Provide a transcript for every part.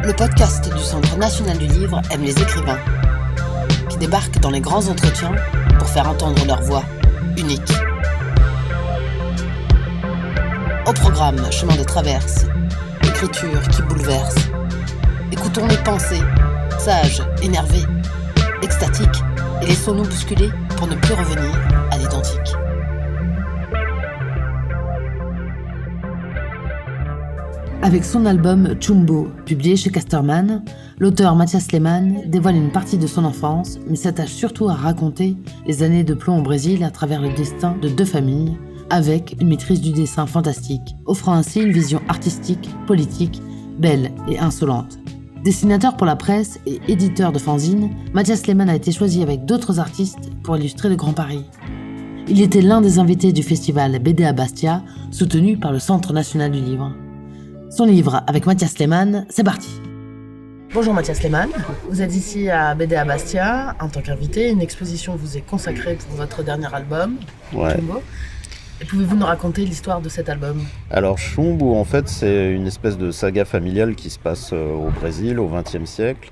Le podcast du Centre national du livre aime les écrivains, qui débarquent dans les grands entretiens pour faire entendre leur voix unique. Au programme Chemin de traverse, écriture qui bouleverse. Écoutons les pensées, sages, énervées, extatiques, et laissons-nous bousculer pour ne plus revenir à l'identique. Avec son album Chumbo, publié chez Casterman, l'auteur Mathias Lehmann dévoile une partie de son enfance, mais s'attache surtout à raconter les années de plomb au Brésil à travers le destin de deux familles, avec une maîtrise du dessin fantastique, offrant ainsi une vision artistique, politique, belle et insolente. Dessinateur pour la presse et éditeur de fanzines, Mathias Lehmann a été choisi avec d'autres artistes pour illustrer le Grand Paris. Il était l'un des invités du festival BD à Bastia, soutenu par le Centre national du livre. Son livre avec Mathias Lehmann, c'est parti. Bonjour Mathias Lehmann, vous êtes ici à BD à Bastia en tant qu'invité. Une exposition vous est consacrée pour votre dernier album, Chumbo. Et pouvez-vous nous raconter l'histoire de cet album ? Alors Chumbo, en fait, c'est une espèce de saga familiale qui se passe au Brésil au XXe siècle.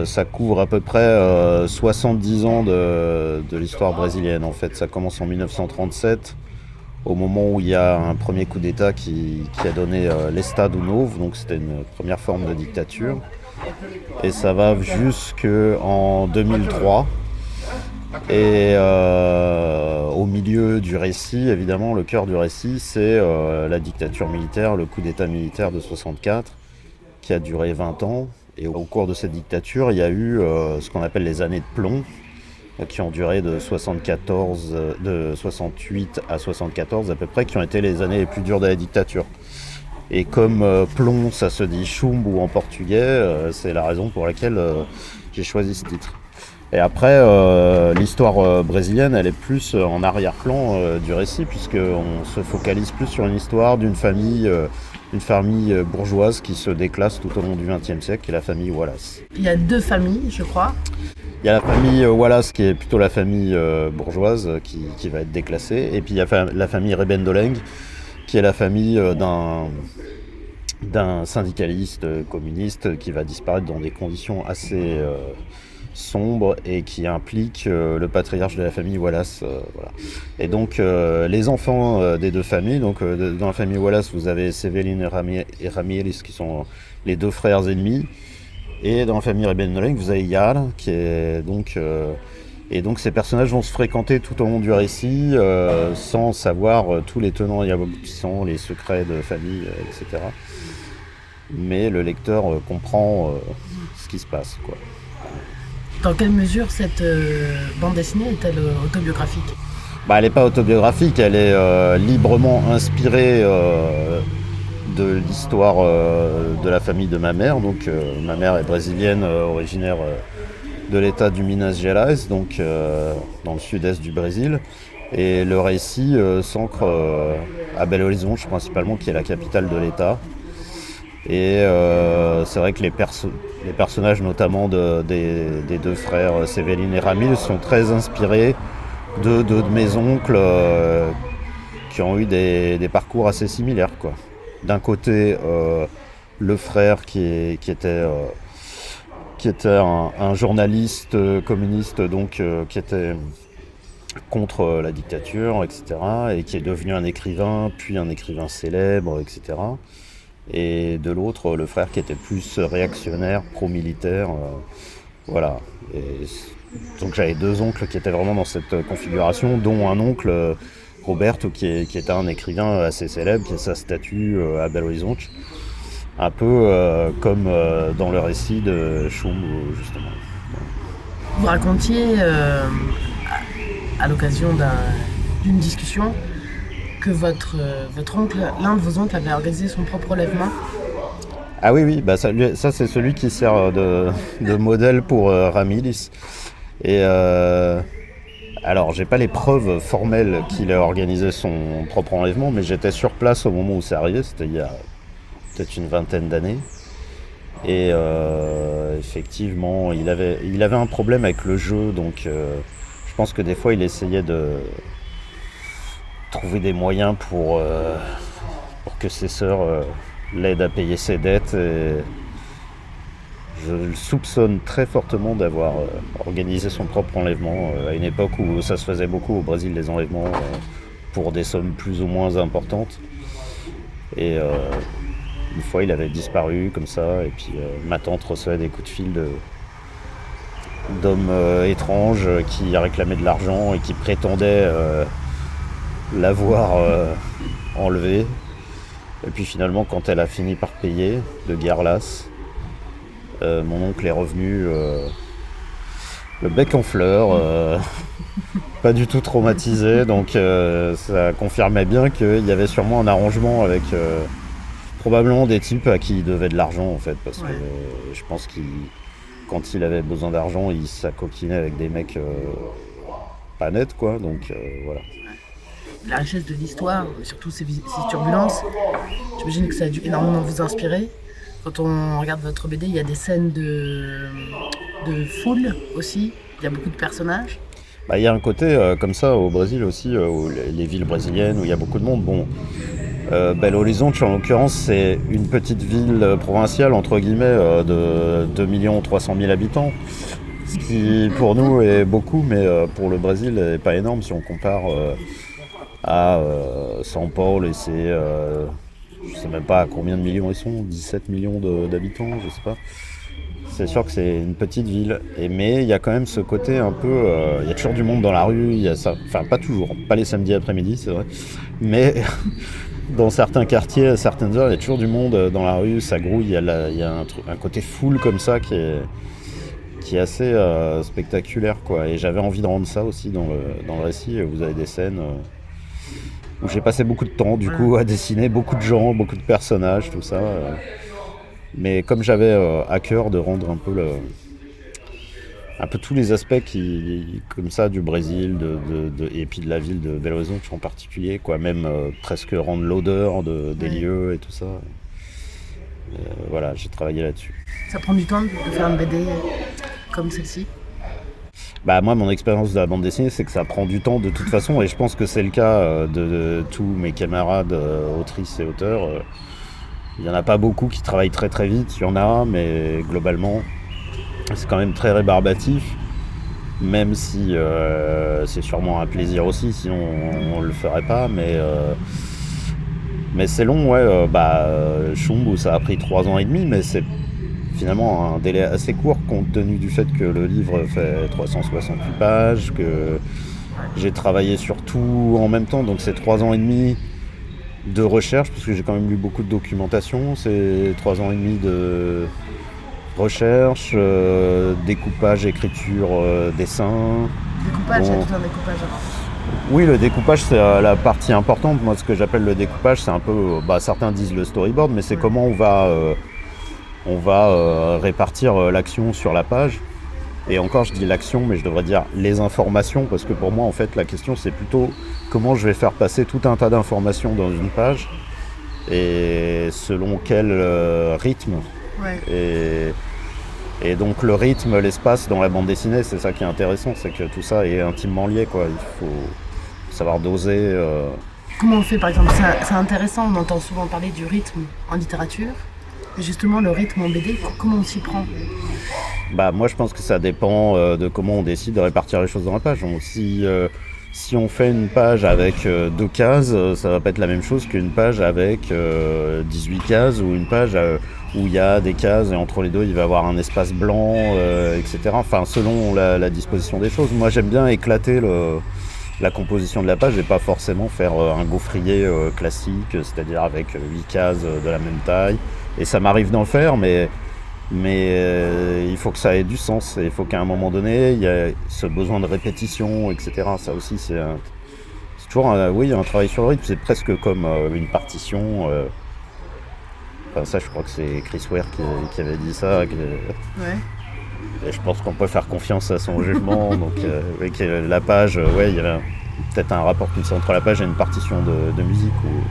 Ça couvre à peu près 70 ans de l'histoire brésilienne. En fait, ça commence en 1937. Au moment où il y a un premier coup d'État qui a donné l'Estado Novo, donc c'était une première forme de dictature. Et ça va jusqu'en 2003. Et au milieu du récit, évidemment, le cœur du récit, c'est la dictature militaire, le coup d'État militaire de 64, qui a duré 20 ans. Et au cours de cette dictature, il y a eu ce qu'on appelle les années de plomb, qui ont duré de 68 à 74 à peu près, qui ont été les années les plus dures de la dictature. Et comme plomb, ça se dit chumbo en portugais, c'est la raison pour laquelle j'ai choisi ce titre. Et après, l'histoire brésilienne, elle est plus en arrière-plan du récit, puisqu'on se focalise plus sur une histoire d'une famille bourgeoise qui se déclasse tout au long du XXe siècle, qui est la famille Wallace. Il y a deux familles, je crois. Il y a la famille Wallace qui est plutôt la famille bourgeoise qui va être déclassée. Et puis il y a la famille Rebendoleng qui est la famille d'un syndicaliste communiste qui va disparaître dans des conditions assez sombres et qui implique le patriarche de la famille Wallace. Voilà. Et donc les enfants des deux familles, donc dans la famille Wallace vous avez Sevelin et Ramirez qui sont les deux frères ennemis. Et dans la famille Rebendoleng, vous avez Yar, qui est donc... et donc ces personnages vont se fréquenter tout au long du récit, sans savoir tous les tenants et aboutissants, les secrets de famille, etc. Mais le lecteur comprend ce qui se passe, quoi. Dans quelle mesure cette bande dessinée est-elle autobiographique ? Elle n'est pas autobiographique, elle est librement inspirée de l'histoire de la famille de ma mère. Donc ma mère est brésilienne, originaire de l'état du Minas Gerais, donc dans le sud-est du Brésil. Et le récit s'ancre à Belo Horizonte principalement, qui est la capitale de l'état. Et c'est vrai que les personnages, notamment des deux frères Sevelin et Ramil, sont très inspirés de mes oncles qui ont eu des parcours assez similaires, quoi. D'un côté, le frère qui était un journaliste communiste, donc qui était contre la dictature, etc., et qui est devenu un écrivain, puis un écrivain célèbre, etc. Et de l'autre, le frère qui était plus réactionnaire, pro-militaire, voilà. Et donc j'avais deux oncles qui étaient vraiment dans cette configuration, dont un oncle, Roberto, qui était un écrivain assez célèbre, qui a sa statue à Belo Horizonte, un peu comme dans le récit de Chumbo, justement. Vous racontiez, à l'occasion d'une discussion, que votre oncle, l'un de vos oncles, avait organisé son propre relèvement. Ah oui, ça c'est celui qui sert de modèle pour Ramírez. Et alors, j'ai pas les preuves formelles qu'il a organisé son propre enlèvement, mais j'étais sur place au moment où c'est arrivé, c'était il y a peut-être une vingtaine d'années. Et effectivement, il avait un problème avec le jeu, donc je pense que des fois il essayait de trouver des moyens pour que ses sœurs l'aident à payer ses dettes. Je le soupçonne très fortement d'avoir organisé son propre enlèvement à une époque où ça se faisait beaucoup au Brésil, les enlèvements pour des sommes plus ou moins importantes. Et une fois, il avait disparu comme ça, et puis ma tante recevait des coups de fil d'hommes étranges qui réclamaient de l'argent et qui prétendaient l'avoir enlevé. Et puis finalement, quand elle a fini par payer, de guerre lasse, mon oncle est revenu le bec en fleurs, pas du tout traumatisé, donc ça confirmait bien qu'il y avait sûrement un arrangement avec probablement des types à qui il devait de l'argent en fait, parce que je pense qu'il quand il avait besoin d'argent, il s'acoquinait avec des mecs pas nets, quoi. Donc voilà. La richesse de l'histoire, surtout ces turbulences, j'imagine que ça a dû énormément vous inspirer. Quand on regarde votre BD, il y a des scènes de foule aussi, il y a beaucoup de personnages. Bah, y a un côté comme ça au Brésil aussi, où les villes brésiliennes, où il y a beaucoup de monde. Bon, Belo Horizonte, en l'occurrence, c'est une petite ville provinciale, entre guillemets, de 2 300 000 habitants. Ce qui, pour nous, est beaucoup, mais pour le Brésil, n'est pas énorme si on compare à São Paulo. Et c'est, je sais même pas à combien de millions ils sont, 17 millions d'habitants, je sais pas. C'est sûr que c'est une petite ville, mais il y a quand même ce côté un peu... il y a toujours du monde dans la rue, il y a ça, enfin pas toujours, pas les samedis après-midi, c'est vrai, mais dans certains quartiers, à certaines heures, il y a toujours du monde dans la rue, ça grouille, il y a un côté foule comme ça qui est assez spectaculaire, quoi. Et j'avais envie de rendre ça aussi dans le récit. Vous avez des scènes où j'ai passé beaucoup de temps, du coup, à dessiner beaucoup de gens, beaucoup de personnages, tout ça. Mais comme j'avais à cœur de rendre un peu tous les aspects comme ça du Brésil et puis de la ville de Belo Horizonte en particulier, quoi, même presque rendre l'odeur des lieux et tout ça. Voilà, j'ai travaillé là-dessus. Ça prend du temps de faire une BD comme celle-ci? Bah moi, mon expérience de la bande dessinée, c'est que ça prend du temps de toute façon, et je pense que c'est le cas de tous mes camarades autrices et auteurs. Il n'y en a pas beaucoup qui travaillent très très vite, il y en a, mais globalement, c'est quand même très rébarbatif, même si c'est sûrement un plaisir aussi, sinon on ne le ferait pas, mais c'est long, ouais. Chumbo, ça a pris 3 ans et demi, mais c'est finalement un délai assez court compte tenu du fait que le livre fait 368 pages, que j'ai travaillé sur tout en même temps, donc c'est 3 ans et demi de recherche, parce que j'ai quand même lu beaucoup de documentation, c'est 3 ans et demi de recherche, découpage, écriture, dessin. Découpage, il y a tout un découpage. Oui, le découpage, c'est la partie importante. Moi, ce que j'appelle le découpage, c'est un peu... certains disent le storyboard, mais c'est comment on va répartir l'action sur la page. Et encore, je dis l'action, mais je devrais dire les informations, parce que pour moi, en fait, la question, c'est plutôt comment je vais faire passer tout un tas d'informations dans une page, et selon quel rythme. Ouais. Et donc le rythme, l'espace dans la bande dessinée, c'est ça qui est intéressant, c'est que tout ça est intimement lié, quoi. Il faut savoir doser. Comment on fait, par exemple? C'est intéressant, on entend souvent parler du rythme en littérature. Mais justement, le rythme en BD, comment on s'y prend? Moi, je pense que ça dépend de comment on décide de répartir les choses dans la page. Donc, si on fait une page avec 2 cases, ça va pas être la même chose qu'une page avec 18 cases, ou une page où il y a des cases et entre les deux il va y avoir un espace blanc, etc. Enfin, selon la disposition des choses. Moi, j'aime bien éclater la composition de la page et pas forcément faire un gaufrier classique, c'est-à-dire avec 8 cases de la même taille. Et ça m'arrive d'en faire, mais il faut que ça ait du sens. Et il faut qu'à un moment donné, il y ait ce besoin de répétition, etc. Ça aussi, c'est toujours un travail sur le rythme. C'est presque comme une partition. Ça, je crois que c'est Chris Ware qui avait dit ça. Ouais. Et je pense qu'on peut faire confiance à son jugement. Donc, la page, il y avait peut-être un rapport comme ça entre la page et une partition de musique où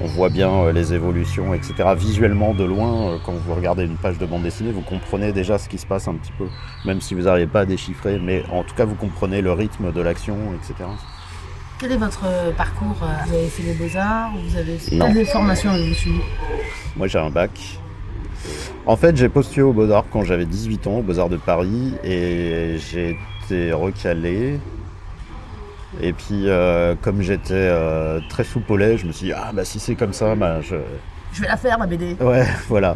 on voit bien les évolutions, etc. Visuellement, de loin, quand vous regardez une page de bande dessinée, vous comprenez déjà ce qui se passe un petit peu, même si vous n'arrivez pas à déchiffrer, mais en tout cas, vous comprenez le rythme de l'action, etc. Quel est votre parcours? Vous avez fait les Beaux-Arts? Vous avez Non. Quelle formation avez-vous suivi? Moi, j'ai un bac. En fait, j'ai postulé aux Beaux-Arts quand j'avais 18 ans, aux Beaux-Arts de Paris, et j'ai été recalé. Et puis, comme j'étais très soupe au lait, je me suis dit, ah bah si c'est comme ça, bah Je vais la faire, ma BD. Ouais, voilà.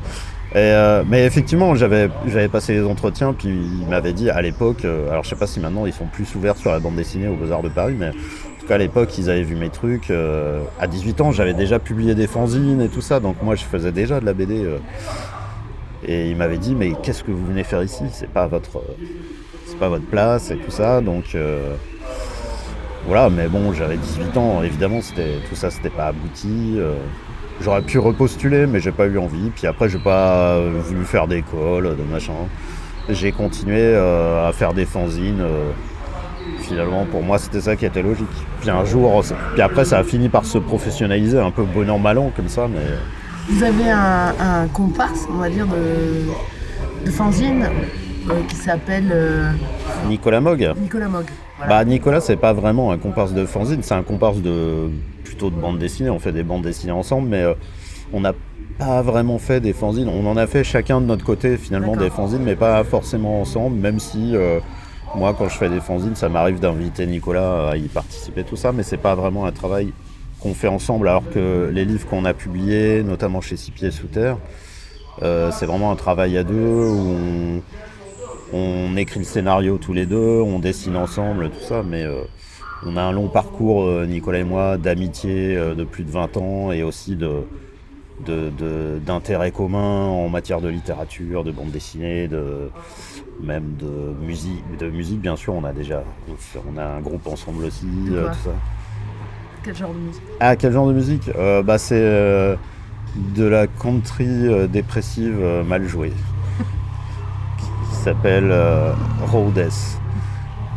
Mais effectivement, j'avais passé les entretiens, puis ils m'avaient dit à l'époque, alors je sais pas si maintenant ils sont plus ouverts sur la bande dessinée aux Beaux-Arts de Paris, mais en tout cas à l'époque ils avaient vu mes trucs. À 18 ans, j'avais déjà publié des fanzines et tout ça, donc moi je faisais déjà de la BD. Et ils m'avaient dit, mais qu'est-ce que vous venez faire ici ? C'est pas votre place et tout ça, donc voilà. Mais bon, j'avais 18 ans, évidemment, tout ça c'était pas abouti. J'aurais pu repostuler, mais j'ai pas eu envie. Puis après, j'ai pas voulu faire d'école, de machin. J'ai continué à faire des fanzines. Finalement, pour moi, c'était ça qui était logique. Puis un jour, puis après, ça a fini par se professionnaliser, un peu bon an, mal an, comme ça. Mais vous avez un comparse, on va dire, de fanzine qui s'appelle Nicolas Mogg. Nicolas Mogg. Voilà. Bah, Nicolas, c'est pas vraiment un comparse de fanzine, c'est un comparse plutôt de bande dessinée. On fait des bandes dessinées ensemble, mais on n'a pas vraiment fait des fanzines. On en a fait chacun de notre côté, finalement, des fanzines, mais pas forcément ensemble, même si moi, quand je fais des fanzines, ça m'arrive d'inviter Nicolas à y participer, tout ça, mais c'est pas vraiment un travail qu'on fait ensemble, alors que les livres qu'on a publiés, notamment chez Six Pieds Sous Terre, c'est vraiment un travail à deux où on écrit le scénario tous les deux, on dessine ensemble, tout ça, mais on a un long parcours, Nicolas et moi, d'amitié de plus de 20 ans et aussi d'intérêts communs en matière de littérature, de bande dessinée, même de musique, bien sûr. On a un groupe ensemble aussi, tout ça. Quel genre de musique ? Ah, quel genre de musique ? C'est de la country dépressive mal jouée. Qui s'appelle Rhodes.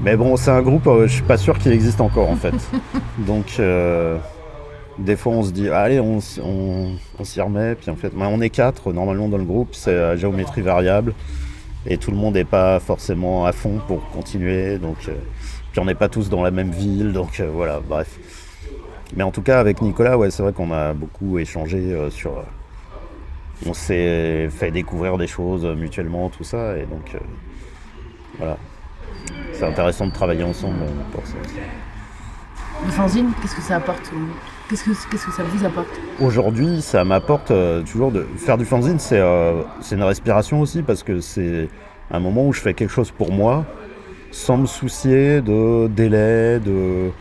Mais bon, c'est un groupe, je suis pas sûr qu'il existe encore en fait. Donc, des fois on se dit, allez, on s'y remet. Puis en fait, on est 4 normalement dans le groupe, c'est à géométrie variable. Et tout le monde n'est pas forcément à fond pour continuer. Donc, puis on n'est pas tous dans la même ville. Donc voilà, bref. Mais en tout cas, avec Nicolas, ouais, c'est vrai qu'on a beaucoup échangé on s'est fait découvrir des choses mutuellement, tout ça. Et donc, voilà. C'est intéressant de travailler ensemble pour ça. Le fanzine, qu'est-ce que ça apporte ? Qu'est-ce que ça vous apporte ? Aujourd'hui, ça m'apporte toujours de faire du fanzine, c'est une respiration aussi, parce que c'est un moment où je fais quelque chose pour moi, sans me soucier de délai, de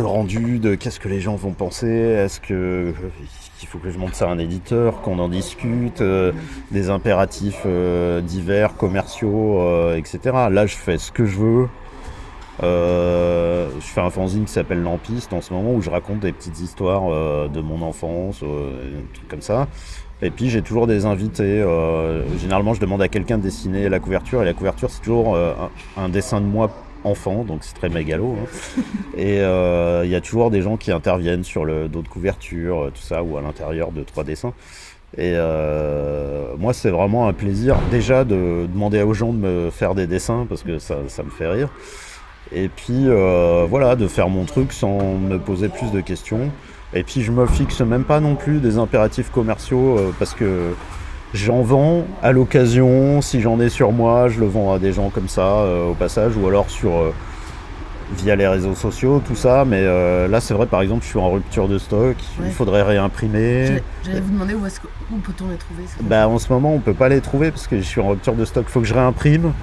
rendu, de qu'est-ce que les gens vont penser, est-ce qu'il faut que je montre ça à un éditeur, qu'on en discute, des impératifs divers, commerciaux, etc. Là, je fais ce que je veux. Je fais un fanzine qui s'appelle Lampiste en ce moment, où je raconte des petites histoires de mon enfance, un truc comme ça. Et puis j'ai toujours des invités. Généralement, je demande à quelqu'un de dessiner la couverture, et la couverture, c'est toujours un dessin de moi enfant, donc c'est très mégalo. Hein. Et il y a toujours des gens qui interviennent sur le dos de couverture, tout ça, ou à l'intérieur de 3 dessins. Et moi, c'est vraiment un plaisir déjà de demander aux gens de me faire des dessins, parce que ça me fait rire. Et puis voilà, de faire mon truc sans me poser plus de questions. Et puis je me fixe même pas non plus des impératifs commerciaux, parce que j'en vends à l'occasion. Si j'en ai sur moi, je le vends à des gens comme ça au passage, ou alors via les réseaux sociaux, tout ça. Mais là, c'est vrai, par exemple, je suis en rupture de stock. Ouais. Il faudrait réimprimer. J'allais vous demander où peut-on les trouver ? En ce moment, on peut pas les trouver parce que je suis en rupture de stock. Il faut que je réimprime,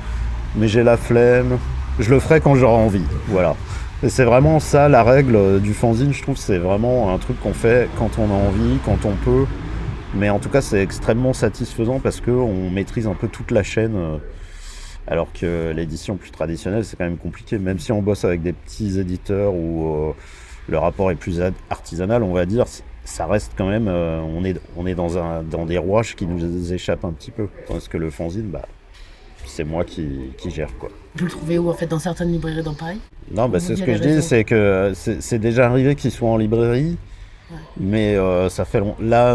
mais j'ai la flemme. Je le ferai quand j'aurai envie, voilà. Et c'est vraiment ça la règle du fanzine, je trouve. C'est vraiment un truc qu'on fait quand on a envie, quand on peut. Mais en tout cas, c'est extrêmement satisfaisant parce qu'on maîtrise un peu toute la chaîne. Alors que l'édition plus traditionnelle, c'est quand même compliqué. Même si on bosse avec des petits éditeurs où le rapport est plus artisanal, on va dire, ça reste quand même... on est dans des rouages qui nous échappent un petit peu. Tandis que le fanzine, c'est moi qui gère, quoi. Vous le trouvez où, en fait, dans certaines librairies dans Paris ? Non, c'est ce que je dis, c'est que c'est déjà arrivé qu'il soit en librairie, ouais. Mais ça fait long. Là,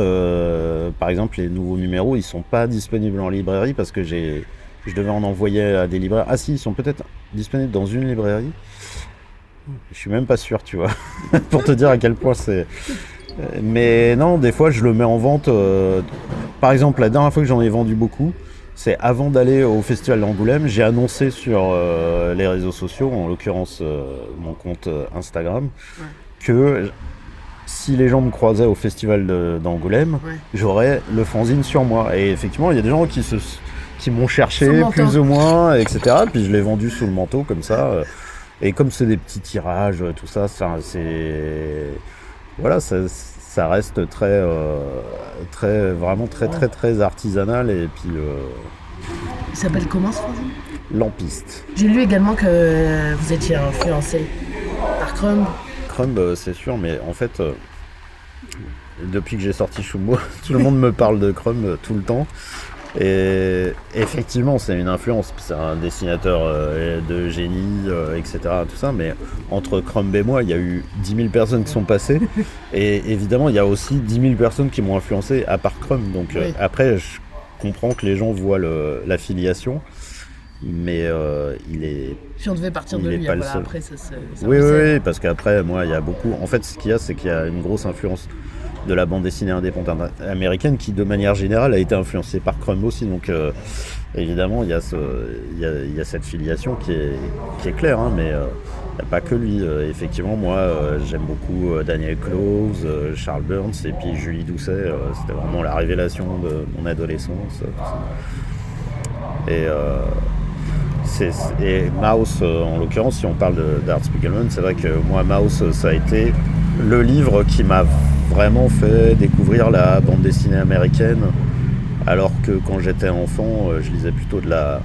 par exemple, les nouveaux numéros, ils sont pas disponibles en librairie parce que je devais en envoyer à des libraires. Ah si, ils sont peut-être disponibles dans une librairie. Je suis même pas sûr, tu vois, pour te dire à quel point c'est... Mais non, des fois, je le mets en vente par exemple, la dernière fois que j'en ai vendu beaucoup, c'est avant d'aller au festival d'Angoulême, j'ai annoncé sur les réseaux sociaux, en l'occurrence mon compte Instagram, que si les gens me croisaient au festival d'Angoulême, j'aurais le fanzine sur moi. Et effectivement, il y a des gens qui m'ont cherché plus ou moins, etc. Puis je l'ai vendu sous le manteau comme ça. Et comme c'est des petits tirages, tout ça, c'est voilà, ça reste vraiment très artisanal. Et puis il s'appelle comment ce fanzine ? Lampiste. J'ai lu également que vous étiez influencé par Crumb. Crumb, c'est sûr, mais en fait, depuis que j'ai sorti Chumbo, tout le monde me parle de Crumb tout le temps. Et effectivement, c'est une influence. C'est un dessinateur de génie, etc. Tout ça, mais entre Crumb et moi, il y a eu 10 000 personnes qui sont passées. Et évidemment, il y a aussi 10 000 personnes qui m'ont influencé à part Crumb. Donc après, je comprends que les gens voient l'affiliation. Mais il est. Si on devait partir de lui, voilà, après ça oui, parce qu'après, moi, il y a beaucoup. En fait, ce qu'il y a, c'est qu'il y a une grosse influence de la bande dessinée indépendante américaine qui, de manière générale, a été influencée par Crumb aussi. Donc, évidemment, il y a cette filiation qui est claire, hein, mais il n'y a pas que lui. Effectivement, moi, j'aime beaucoup Daniel Clowes, Charles Burns et puis Julie Doucet. C'était vraiment la révélation de mon adolescence. Tout ça. Et Maus, en l'occurrence, si on parle d'Art Spiegelman, c'est vrai que moi, Maus, ça a été le livre qui m'a vraiment fait découvrir la bande dessinée américaine, alors que quand j'étais enfant, je lisais plutôt de la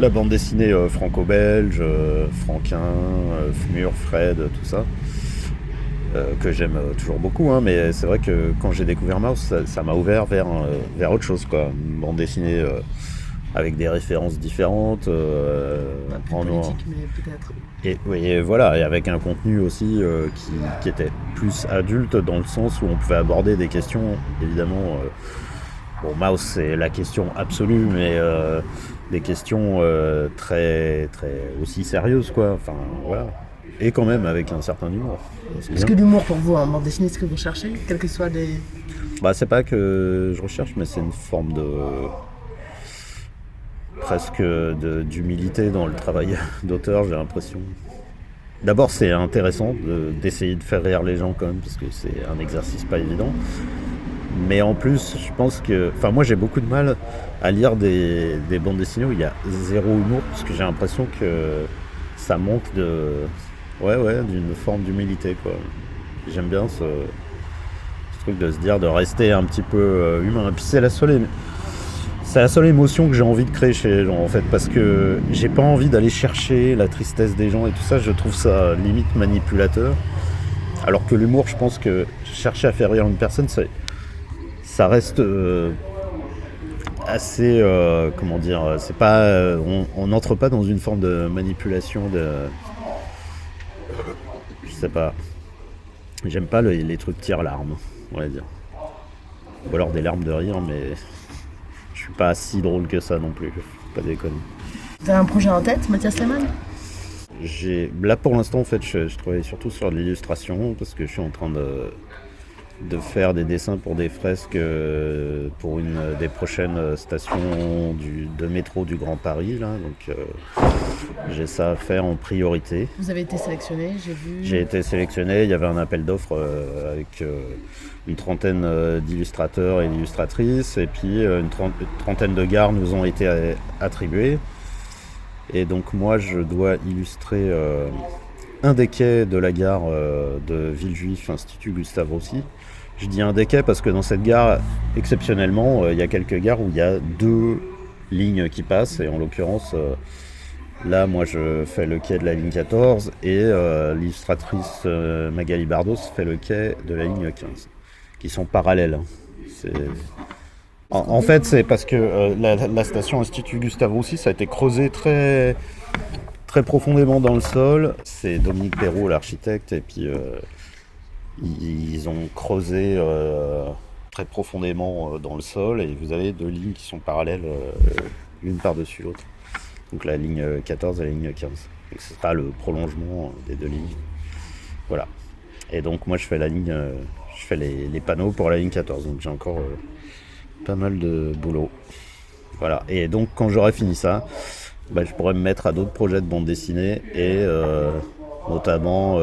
bande dessinée franco-belge, Franquin, Fmur, Fred, tout ça, que j'aime toujours beaucoup, hein, mais c'est vrai que quand j'ai découvert Maus, ça m'a ouvert vers autre chose, quoi. Une bande dessinée avec des références différentes, en politique, mais peut-être. Et voilà, et avec un contenu aussi qui était plus adulte, dans le sens où on pouvait aborder des questions, évidemment. Bon, Maus, c'est la question absolue, mais des questions très aussi sérieuses, quoi. Enfin, voilà. Et quand même avec un certain humour. Est-ce que l'humour pour vous en bande dessinée, c'est ce que vous recherchez, quels que soient les... C'est pas que je recherche, mais c'est une forme de... presque d'humilité dans le travail d'auteur, j'ai l'impression. D'abord, c'est intéressant d'essayer de faire rire les gens quand même, parce que c'est un exercice pas évident. Mais en plus, je pense que... Enfin, moi, j'ai beaucoup de mal à lire des bandes dessinées où il y a zéro humour, parce que j'ai l'impression que ça manque d'une forme d'humilité, quoi. J'aime bien ce truc de se dire, de rester un petit peu humain. Et puis c'est la seule émotion que j'ai envie de créer chez les gens, en fait, parce que j'ai pas envie d'aller chercher la tristesse des gens et tout ça. Je trouve ça limite manipulateur. Alors que l'humour, je pense que chercher à faire rire une personne, ça reste assez, comment dire, c'est pas, on n'entre pas dans une forme de manipulation je sais pas. J'aime pas les trucs tire-larmes, on va dire. Ou alors des larmes de rire, mais je suis pas si drôle que ça non plus, pas déconner. Vous avez un projet en tête, Mathias Lehmann ? Là pour l'instant, en fait, je travaille surtout sur l'illustration, parce que je suis en train de faire des dessins pour des fresques pour une des prochaines stations de métro du Grand Paris, là. Donc j'ai ça à faire en priorité. Vous avez été sélectionné, j'ai vu. J'ai été sélectionné, il y avait un appel d'offres avec une trentaine d'illustrateurs et d'illustratrices, et puis une trentaine de gares nous ont été attribuées. Et donc moi je dois illustrer un des quais de la gare de Villejuif, Institut Gustave Roussy. Je dis un des quais parce que dans cette gare, exceptionnellement, il y a quelques gares où il y a 2 lignes qui passent, et en l'occurrence, là, moi, je fais le quai de la ligne 14, et l'illustratrice Magali Bardos fait le quai de la ligne 15, qui sont parallèles. En fait, c'est parce que la station Institut Gustave Roussy, ça a été creusé très profondément dans le sol. C'est Dominique Perrault, l'architecte, et puis ils ont creusé très profondément dans le sol, et vous avez 2 lignes qui sont parallèles, l'une par-dessus l'autre. Donc la ligne 14 et la ligne 15. Donc ce sera le prolongement des 2 lignes. Voilà. Et donc moi je fais les panneaux pour la ligne 14. Donc j'ai encore Pas mal de boulot. Voilà. Et donc, quand j'aurai fini ça, je pourrais me mettre à d'autres projets de bande dessinée et notamment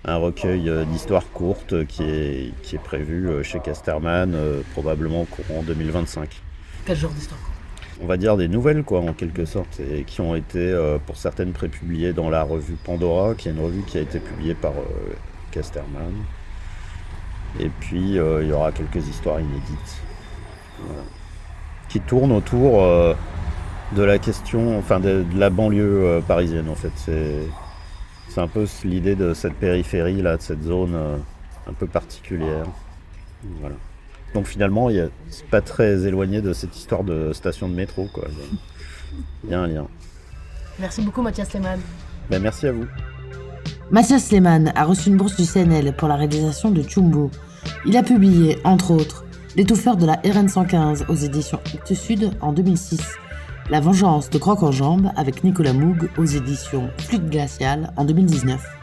un recueil d'histoires courtes qui est prévu chez Casterman, probablement au courant 2025. Quel genre d'histoire? On va dire des nouvelles, quoi, en quelque sorte, et qui ont été, pour certaines, prépubliées dans la revue Pandora, qui est une revue qui a été publiée par Casterman. Et puis, il y aura quelques histoires inédites. Voilà. Qui tournent autour de la question, enfin de la banlieue parisienne, en fait. C'est un peu l'idée de cette périphérie, là, de cette zone un peu particulière. Voilà. Donc finalement, c'est pas très éloigné de cette histoire de station de métro, quoi. Il y a un lien. Merci beaucoup Mathias Lehmann. Merci à vous. Mathias Lehmann a reçu une bourse du CNL pour la réalisation de Chumbo. Il a publié, entre autres, L'étouffeur de la RN 115 aux éditions Actes Sud en 2006, La vengeance de Croc en Jambe avec Nicolas Moog aux éditions Flûte Glaciale en 2019.